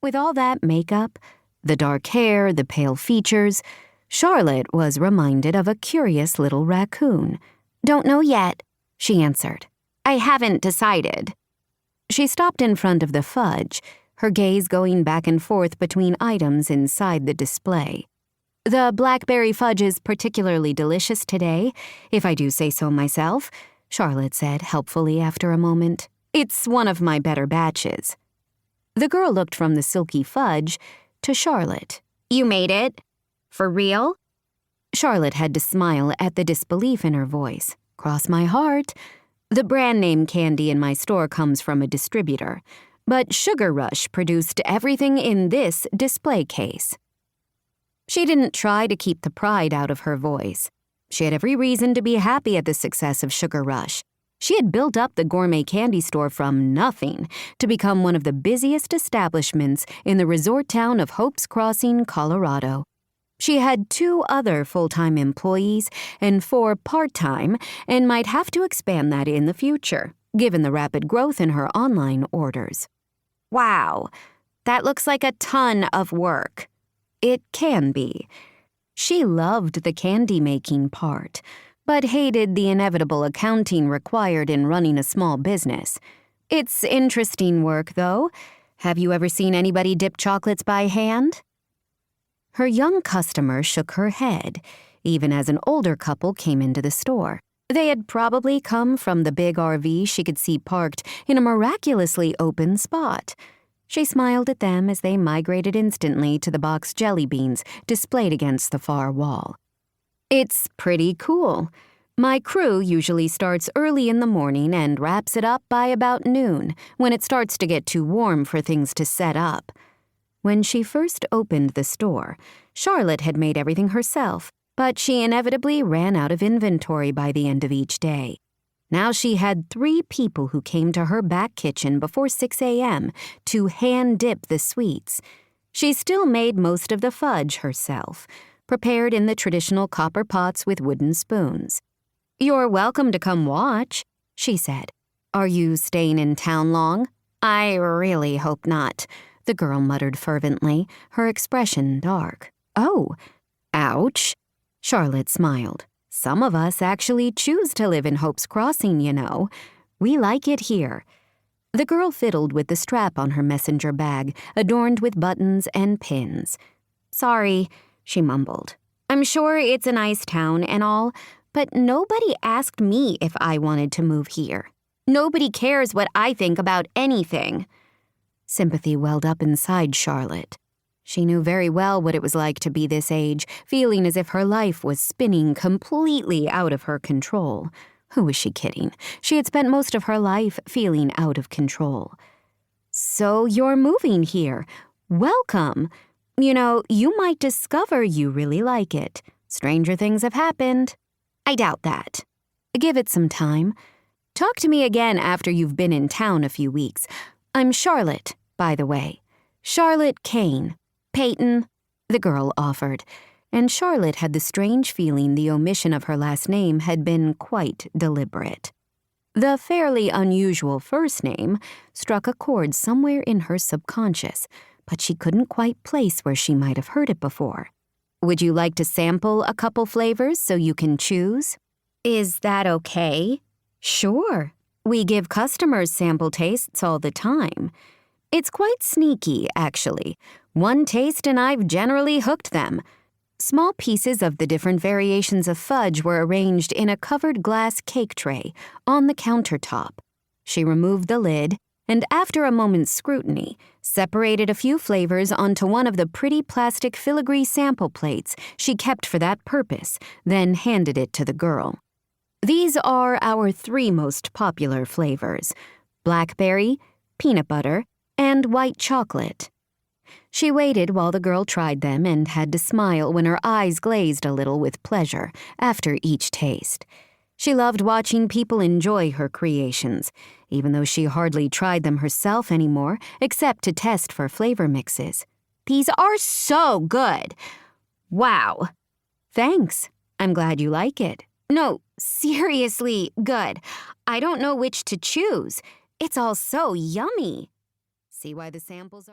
With all that makeup, the dark hair, the pale features, Charlotte was reminded of a curious little raccoon. "Don't know yet," she answered. "I haven't decided." She stopped in front of the fudge, her gaze going back and forth between items inside the display. "The blackberry fudge is particularly delicious today, if I do say so myself," Charlotte said helpfully after a moment. "It's one of my better batches." The girl looked from the silky fudge to Charlotte. "You made it? For real?" Charlotte had to smile at the disbelief in her voice. "Cross my heart. The brand name candy in my store comes from a distributor, but Sugar Rush produced everything in this display case." She didn't try to keep the pride out of her voice. She had every reason to be happy at the success of Sugar Rush. She had built up the gourmet candy store from nothing to become one of the busiest establishments in the resort town of Hope's Crossing, Colorado. She had 2 other full-time employees and 4 part-time, and might have to expand that in the future, given the rapid growth in her online orders. "Wow, that looks like a ton of work." It can be. She loved the candy-making part, but hated the inevitable accounting required in running a small business. It's interesting work, though. Have you ever seen anybody dip chocolates by hand? Her young customer shook her head, even as an older couple came into the store. They had probably come from the big RV she could see parked in a miraculously open spot. She smiled at them as they migrated instantly to the boxed jelly beans displayed against the far wall. "It's pretty cool. My crew usually starts early in the morning and wraps it up by about noon, when it starts to get too warm for things to set up." When she first opened the store, Charlotte had made everything herself, but she inevitably ran out of inventory by the end of each day. Now she had 3 people who came to her back kitchen before 6 a.m. to hand-dip the sweets. She still made most of the fudge herself, prepared in the traditional copper pots with wooden spoons. "You're welcome to come watch," she said. "Are you staying in town long?" "I really hope not," the girl muttered fervently, her expression dark. "Oh, ouch," Charlotte smiled. "Some of us actually choose to live in Hope's Crossing, you know. We like it here." The girl fiddled with the strap on her messenger bag, adorned with buttons and pins. "Sorry," she mumbled. "I'm sure it's a nice town and all, but nobody asked me if I wanted to move here. Nobody cares what I think about anything." Sympathy welled up inside Charlotte. She knew very well what it was like to be this age, feeling as if her life was spinning completely out of her control. Who was she kidding? She had spent most of her life feeling out of control. "So you're moving here. Welcome. You know, you might discover you really like it. Stranger things have happened." "I doubt that." "Give it some time. Talk to me again after you've been in town a few weeks. I'm Charlotte, by the way. Charlotte Caine. Peyton," the girl offered, and Charlotte had the strange feeling the omission of her last name had been quite deliberate. The fairly unusual first name struck a chord somewhere in her subconscious, but she couldn't quite place where she might have heard it before. "Would you like to sample a couple flavors so you can choose?" "Is that okay?" "Sure. We give customers sample tastes all the time. It's quite sneaky, actually. One taste and I've generally hooked them." Small pieces of the different variations of fudge were arranged in a covered glass cake tray on the countertop. She removed the lid and, after a moment's scrutiny, separated a few flavors onto one of the pretty plastic filigree sample plates she kept for that purpose, then handed it to the girl. "These are our 3 most popular flavors: blackberry, peanut butter, and white chocolate." She waited while the girl tried them and had to smile when her eyes glazed a little with pleasure after each taste. She loved watching people enjoy her creations, even though she hardly tried them herself anymore, except to test for flavor mixes. "These are so good. Wow." "Thanks. I'm glad you like it." "No, seriously good. I don't know which to choose. It's all so yummy." See why the samples are...